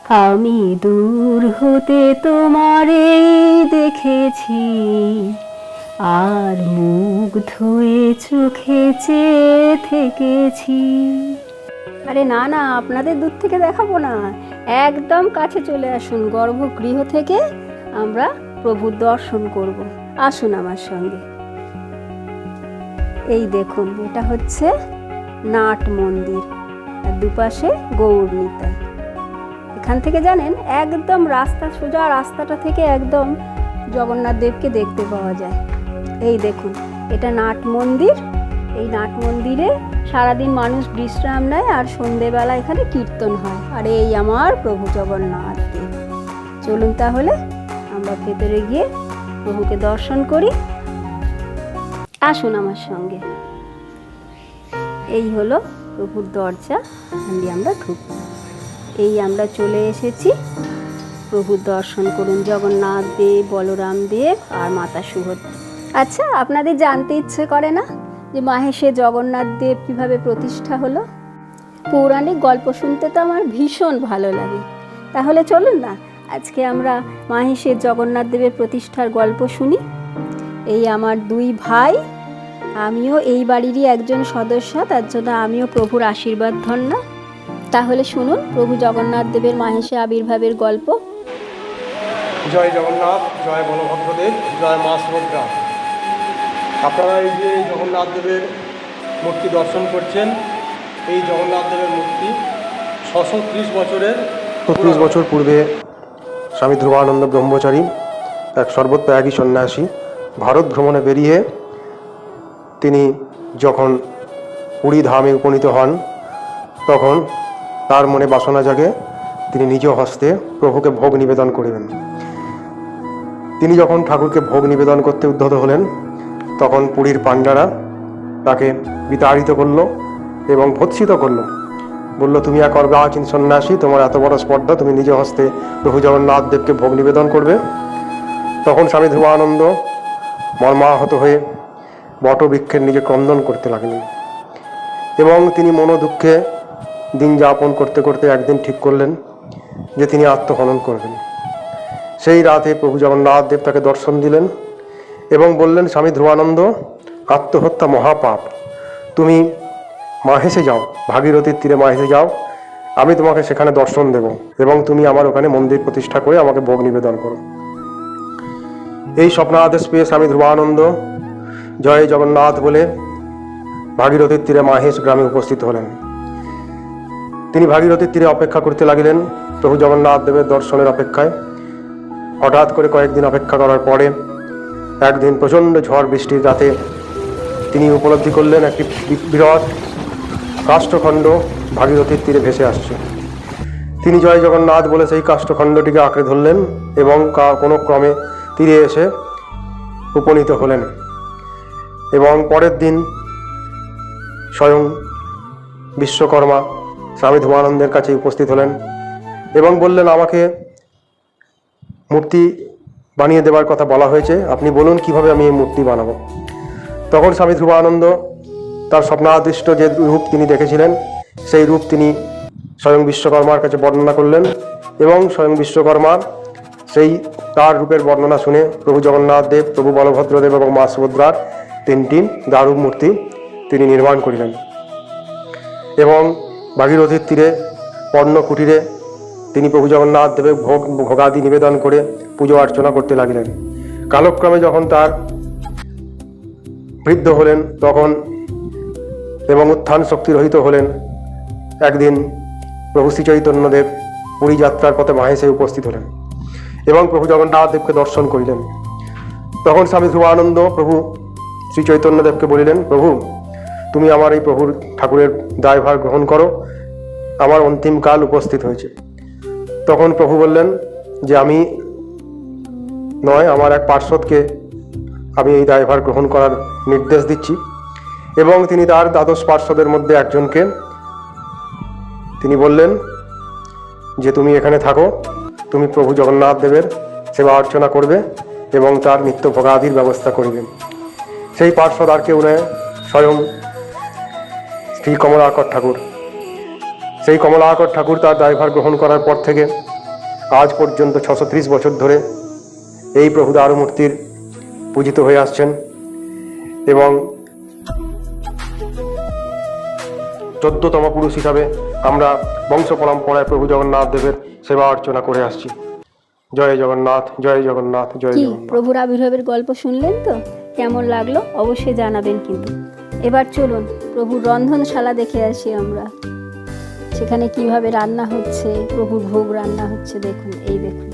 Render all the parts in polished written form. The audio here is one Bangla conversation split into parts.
আমি দূর হতে তোমারে দেখেছি, আর মুগ্ধ হয়ে চোখে চেয়ে থেকেছি। আরে না না, আপনাদের দূর থেকে দেখাবো না, একদম কাছে চলে আসুন। গর্ভগৃহ থেকে আমরা প্রভুর দর্শন করব। আসুন আমার সঙ্গে। এই দেখুন, এটা হচ্ছে নাট মন্দির, আর দুপাশে গৌরনিতাই। এখান থেকে জানেন একদম রাস্তা, সোজা রাস্তাটা থেকে একদম জগন্নাথ দেবকে দেখতে পাওয়া যায়। এই দেখুন, এটা নাট মন্দির। এই নাট মন্দিরে সারাদিন মানুষ বিশ্রাম নেয়, আর সন্ধেবেলা এখানে কীর্তন হয়। আর এই আমার প্রভু জগন্নাথ দেব। চলুন তাহলে আমরা ভেতরে গিয়ে প্রভুকে দর্শন করি। আসুন আমার সঙ্গে। এই হলো প্রভুর দরজা, এখান দিয়ে আমরা ঢুকবো। এই আমরা চলে এসেছি। প্রভুর দর্শন করুন, জগন্নাথ দেব, বলরাম দেব আর মাতা সুভদ্রা। আচ্ছা, আপনাদের জানতে ইচ্ছে করে না যে মাহেশে জগন্নাথ দেব কীভাবে প্রতিষ্ঠা হলো? পৌরাণিক গল্প শুনতে তো আমার ভীষণ ভালো লাগে। তাহলে চলুন না, আজকে আমরা মাহেশের জগন্নাথ দেবের প্রতিষ্ঠার গল্প শুনি। এই আমার দুই ভাই, আমিও এই বাড়িরই একজন সদস্য, তার জন্য আমিও প্রভুর আশীর্বাদ ধন্য। তাহলে শুনুন প্রভু জগন্নাথ দেবের মাহেশে আবির্ভাবের গল্প। জয় জগন্নাথ, জয় বলভদ্রদেব, জয় মা সুভদ্রা। আপনারা এই যে জগন্নাথ দেবের মূর্তি দর্শন করছেন, এই জগন্নাথ দেবের মূর্তি 630 বছরের 30 বছর পূর্বে স্বামী ধ্রুবানন্দ ব্রহ্মচারী, এক সর্বত্যাগী সন্ন্যাসী, ভারত ভ্রমণে বেরিয়ে তিনি যখন পুরী ধামে উপনীত হন, তখন তার মনে বাসনা জাগে তিনি নিজ হস্তে প্রভুকে ভোগ নিবেদন করবেন। তিনি যখন ঠাকুরকে ভোগ নিবেদন করতে উদ্যত হলেন, তখন পুরীর পাণ্ডারা তাকে বিতাড়িত করল এবং ভৎসিত করল। বলল, তুমি এক অর্বাচীন সন্ন্যাসী, তোমার এত বড় স্পর্ধা, তুমি নিজ হস্তে প্রভু জগন্নাথ দেবকে ভোগ নিবেদন করবে। তখন স্বামী ধ্রুবানন্দ মর্মাহত হয়ে বটবৃক্ষের নিচে ক্রন্দন করতে লাগলেন এবং তিনি মনোদুঃখে দিন যাপন করতে করতে একদিন ঠিক করলেন যে তিনি আত্মহনন করবেন। সেই রাতে প্রভু জগন্নাথ দেব তাকে দর্শন দিলেন এবং বললেন, স্বামী ধ্রুবানন্দ, আত্মহত্যা মহাপাপ, তুমি মাহেশে যাও, ভাগীরথীর তীরে মাহেশে যাও, আমি তোমাকে সেখানে দর্শন দেব এবং তুমি আমার ওখানে মন্দির প্রতিষ্ঠা করে আমাকে ভোগ নিবেদন করো। এই স্বপ্নাদেশ পেয়ে স্বামী ধ্রুবানন্দ জয় জগন্নাথ বলে ভাগীরথীর তীরে মাহেশ গ্রামে উপস্থিত হলেন। তিনি ভাগীরথীর তীরে অপেক্ষা করতে লাগলেন প্রভু জগন্নাথ দেবের দর্শনের অপেক্ষায়। হঠাৎ করে কয়েকদিন অপেক্ষা করার পরে একদিন প্রচণ্ড ঝড় বৃষ্টির রাতে তিনি উপলব্ধি করলেন একটি বিরাট কাষ্ঠখণ্ড ভাগীরথীর তীরে ভেসে আসছে। তিনি জয় জগন্নাথ বলে সেই কাষ্ঠখণ্ডটিকে আঁকড়ে ধরলেন এবং কোনো ক্রমে তীরে এসে উপনীত হলেন। এবং পরের দিন স্বয়ং বিশ্বকর্মা স্বামী ধ্রুবানন্দের কাছে উপস্থিত হলেন এবং বললেন, আমাকে মূর্তি বানিয়ে দেওয়ার কথা বলা হয়েছে, আপনি বলুন কিভাবে আমি এই মূর্তি বানাবো। তখন স্বামী ধ্রুবানন্দ তার স্বপ্নাদৃষ্ট যে রূপ তিনি দেখেছিলেন, সেই রূপ তিনি স্বয়ং বিশ্বকর্মার কাছে বর্ণনা করলেন এবং স্বয়ং বিশ্বকর্মা সেই তার রূপের বর্ণনা শুনে প্রভু জগন্নাথ দেব, প্রভু বলভদ্রদেব এবং মা সুভদ্রার 3টি দারুণ মূর্তি তিনি নির্মাণ করিলেন এবং ভাগীরথীর তীরে পর্ণ কুটিরে তিনি প্রভু জগন্নাথ দেবের ভোগাদি নিবেদন করে পুজো অর্চনা করতে লাগলেন। কালক্রমে যখন তার বৃদ্ধ হলেন তখন এবং উত্থান শক্তি রহিত হলেন, একদিন প্রভু শ্রী চৈতন্যদেব পুরী যাত্রার পথে মাহেশে উপস্থিত হলেন এবং প্রভু জগন্নাথ দেবকে দর্শন করিলেন। তখন স্বামী ধ্রুবানন্দ প্রভু শ্রী চৈতন্যদেবকে বলিলেন, প্রভু তুমি আমার এই প্রভুর ঠাকুরের দায়ভার গ্রহণ করো, আমার অন্তিম কাল উপস্থিত হয়েছে। তখন প্রভু বললেন যে আমি নয়, আমার এক পার্ষদকে আমি এই দায়ভার গ্রহণ করার নির্দেশ দিচ্ছি। এবং তিনি তার দ্বাদশ পার্ষদের মধ্যে একজনকে তিনি বললেন যে তুমি এখানে থাকো, তুমি প্রভু জগন্নাথ দেবের সেবা অর্চনা করবে এবং তার নিত্য ভোগাদির ব্যবস্থা করবে। সেই পার্ষদ আর কেউ নয়, স্বয়ং শ্রী কমলাকর ঠাকুর। সেই কমলাকর ঠাকুর তার দায়ভার গ্রহণ করার পর থেকে আজ পর্যন্ত 630 বছর ধরে এই প্রভু দারুমূর্তির পূজিত হয়ে আসছেন এবং 14তম পুরুষ হিসাবে আমরা বংশ পরম্পরায় প্রভু জগন্নাথ দেবের সেবা অর্চনা করে আসছি। জয় জগন্নাথ, জয় জগন্নাথ, জয় কি জগন্নাথ। প্রভুর আবির্ভাবের গল্প শুনলেন তো? কেমন লাগলো অবশ্যই জানাবেন কিন্তু। এবার চলুন প্রভুর রন্ধনশালা দেখে আসি আমরা। সেখানে কিভাবে রান্না হচ্ছে, প্রভুর ভোগ রান্না হচ্ছে। দেখুন, এই দেখুন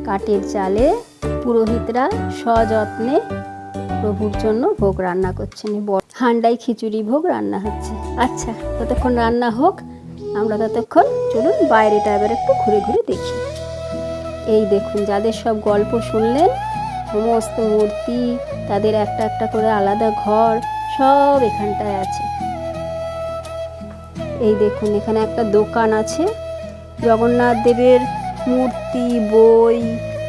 কাঠের চালে পুরোহিতরা সযত্নে প্রভুর জন্য ভোগ রান্না করছেন। হান্ডায় খিচুড়ি ভোগ রান্না হচ্ছে। আচ্ছা, ততক্ষণ রান্না হোক, আমরা ততক্ষণ চলুন বাইরেটা এবার একটু ঘুরে ঘুরে দেখি। এই দেখুন, যাদের সব গল্প শুনলেন, সমস্ত মূর্তি, তাদের একটা একটা করে আলাদা ঘর, সব এখানটায় আছে। এই দেখুন, এখানে একটা দোকান আছে, জগন্নাথ দেবের মূর্তি, বই,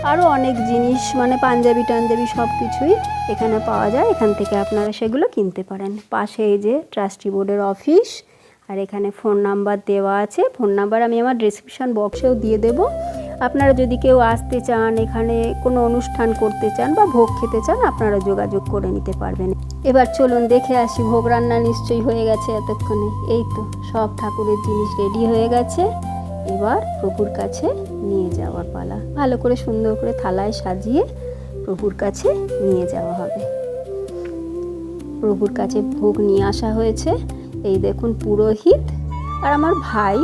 আরও অনেক জিনিস, মানে পাঞ্জাবি টাঞ্জাবি সব কিছুই এখানে পাওয়া যায়। এখান থেকে আপনারা সেগুলো কিনতে পারেন। পাশে এই যে ট্রাস্টি বোর্ডের অফিস, আর এখানে ফোন নাম্বার দেওয়া আছে। ফোন নাম্বার আমি আমার ডেসক্রিপশন বক্সেও দিয়ে দেব। আপনারা যদি কেউ আসতে চান, এখানে কোনো অনুষ্ঠান করতে চান বা ভোগ খেতে চান, আপনারা যোগাযোগ করে নিতে পারবেন। এবার চলুন দেখে আসি। ভোগ রান্না নিশ্চয়ই হয়ে গেছে এতক্ষণে। এই তো সব ঠাকুরের জিনিস রেডি হয়ে গেছে। এবার প্রভুর কাছে নিয়ে যাওয়ার পালা। ভালো করে সুন্দর করে থালায় সাজিয়ে প্রভুর কাছে নিয়ে যাওয়া হবে। প্রভুর কাছে ভোগ নিয়ে আসা হয়েছে। এই দেখুন পুরোহিত আর আমার ভাই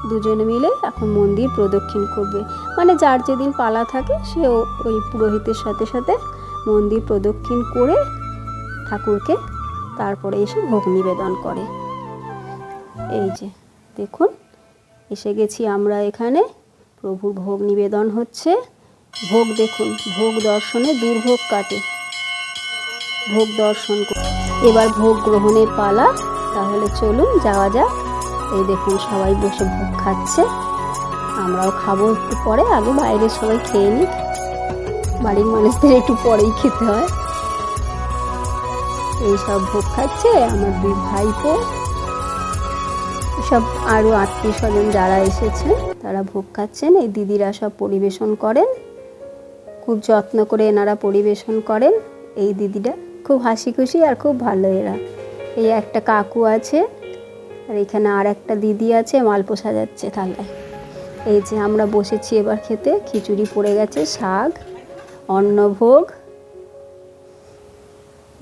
দুজনে মিলে এখন মন্দির প্রদক্ষিণ করবে। মানে যার যেদিন পালা থাকে সে ওই পুরোহিতের সাথে সাথে মন্দির প্রদক্ষিণ করে ঠাকুরকে তারপরে এসে ভোগ নিবেদন করে। এই যে দেখুন, এসে গেছি আমরা এখানে। প্রভুর ভোগ নিবেদন হচ্ছে। ভোগ দেখুন, ভোগ দর্শনে দুর্ভোগ কাটে। ভোগ দর্শন এবার ভোগ গ্রহণের পালা। তাহলে চলুন যাওয়া যাক। এই দেখুন সবাই বসে ভোগ খাচ্ছে, আমরাও খাবো একটু পরে। আগে বাইরে সবাই খেয়ে নিক, বাড়ির মানুষদের একটু পরেই খেতে হয়। এই সব ভোগ খাচ্ছে আমার দুই ভাইপো, সব আরও আত্মীয় স্বজন যারা এসেছে তারা ভোগ খাচ্ছেন। এই দিদিরা সব পরিবেশন করেন, খুব যত্ন করে এনারা পরিবেশন করেন। এই দিদিরা খুব হাসি খুশি আর খুব ভালো এরা। এই একটা কাকু আছে, আর এখানে আর একটা দিদি আছে, মালপো সাজাচ্ছে থালায়। এই যে আমরা বসেছি এবার খেতে। খিচুড়ি পড়ে গেছে, শাক, অন্নভোগ,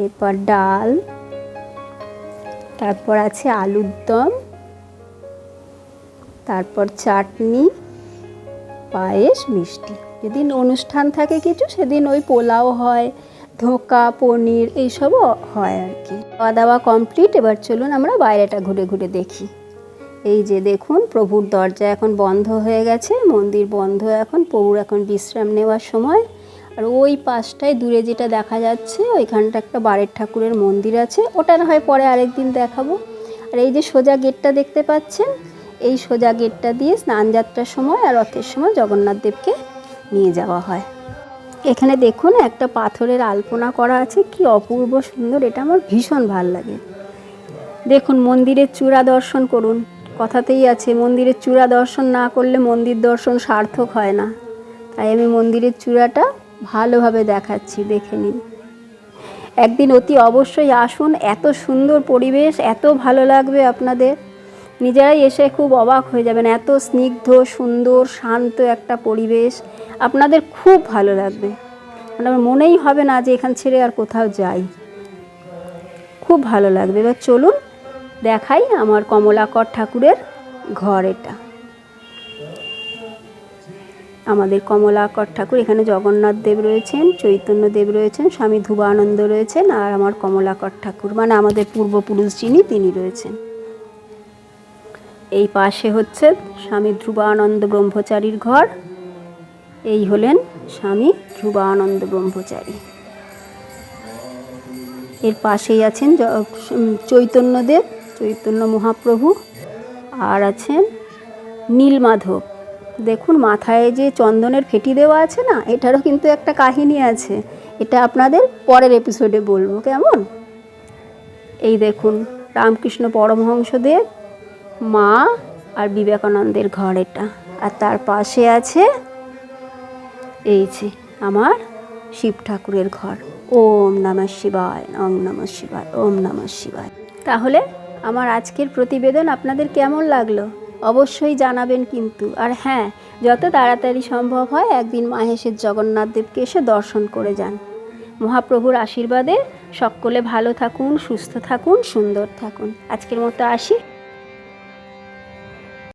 এরপর ডাল, তারপর আছে আলুর দম, তারপর চাটনি, পায়েস, মিষ্টি। যেদিন অনুষ্ঠান থাকে কিছু সেদিন ওই পোলাও হয়, ধোকা, পনির এইসবও হয় আর কি। খাওয়া দাওয়া কমপ্লিট। এবার চলুন আমরা বাইরেটা ঘুরে ঘুরে দেখি। এই যে দেখুন প্রভুর দরজা এখন বন্ধ হয়ে গেছে, মন্দির বন্ধ এখন। প্রভুর এখন বিশ্রাম নেওয়ার সময়। আর ওই পাশটায় দূরে যেটা দেখা যাচ্ছে ওইখানটা একটা বারের ঠাকুরের মন্দির আছে, ওটা না হয় পরে আরেকদিন দেখাবো। আর এই যে সোজা গেটটা দেখতে পাচ্ছেন, এই সোজা গেটটা দিয়ে স্নানযাত্রার সময় আর রথের সময় জগন্নাথ দেবকে নিয়ে যাওয়া হয়। এখানে দেখুন একটা পাথরের আলপনা করা আছে, কি অপূর্ব সুন্দর, এটা আমার ভীষণ ভাল লাগে। দেখুন মন্দিরের চূড়া দর্শন করুন। কথাতেই আছে মন্দিরের চূড়া দর্শন না করলে মন্দির দর্শন সার্থক হয় না। তাই আমি মন্দিরের চূড়াটা ভালোভাবে দেখাচ্ছি, দেখে নিন। একদিন অতি অবশ্যই আসুন, এত সুন্দর পরিবেশ, এত ভালো লাগবে আপনাদের, নিজেরাই এসে খুব অবাক হয়ে যাবেন। এত স্নিগ্ধ, সুন্দর, শান্ত একটা পরিবেশ, আপনাদের খুব ভালো লাগবে। আপনার মনেই হবে না যে এখান ছেড়ে আর কোথাও যাই, খুব ভালো লাগবে। এবার চলুন দেখাই আমার কমলাকর ঠাকুরের ঘর। এটা আমাদের কমলাকর ঠাকুর। এখানে জগন্নাথ দেব রয়েছেন, চৈতন্য দেব রয়েছেন, স্বামী ধ্রুবানন্দ রয়েছেন, আর আমার কমলাকর ঠাকুর মানে আমাদের পূর্বপুরুষ যিনি তিনি রয়েছেন। এই পাশে হচ্ছে স্বামী ধ্রুবানন্দ ব্রহ্মচারীর ঘর। এই হলেন স্বামী ধ্রুবানন্দ ব্রহ্মচারী। এর পাশেই আছেন চৈতন্যদেব, চৈতন্য মহাপ্রভু, আর আছেন নীলমাধব। দেখুন মাথায় যে চন্দনের ফেটি দেওয়া আছে না, এটারও কিন্তু একটা কাহিনী আছে, এটা আপনাদের পরের এপিসোডে বলবো, কেমন? এই দেখুন রামকৃষ্ণ পরমহংসদেব, মা আর বিবেকানন্দের ঘর এটা। আর তার পাশে আছে এই যে আমার শিব ঠাকুরের ঘর। ওম নমঃ শিবায়, ওম নমঃ শিবায়, ওম নমঃ শিবায়। তাহলে আমার আজকের প্রতিবেদন আপনাদের কেমন লাগলো অবশ্যই জানাবেন কিন্তু। আর হ্যাঁ, যত তাড়াতাড়ি সম্ভব হয় একদিন মাহেশের জগন্নাথ দেবকে এসে দর্শন করে যান। মহাপ্রভুর আশীর্বাদে সকলে ভালো থাকুন, সুস্থ থাকুন, সুন্দর থাকুন। আজকের মতো আসি।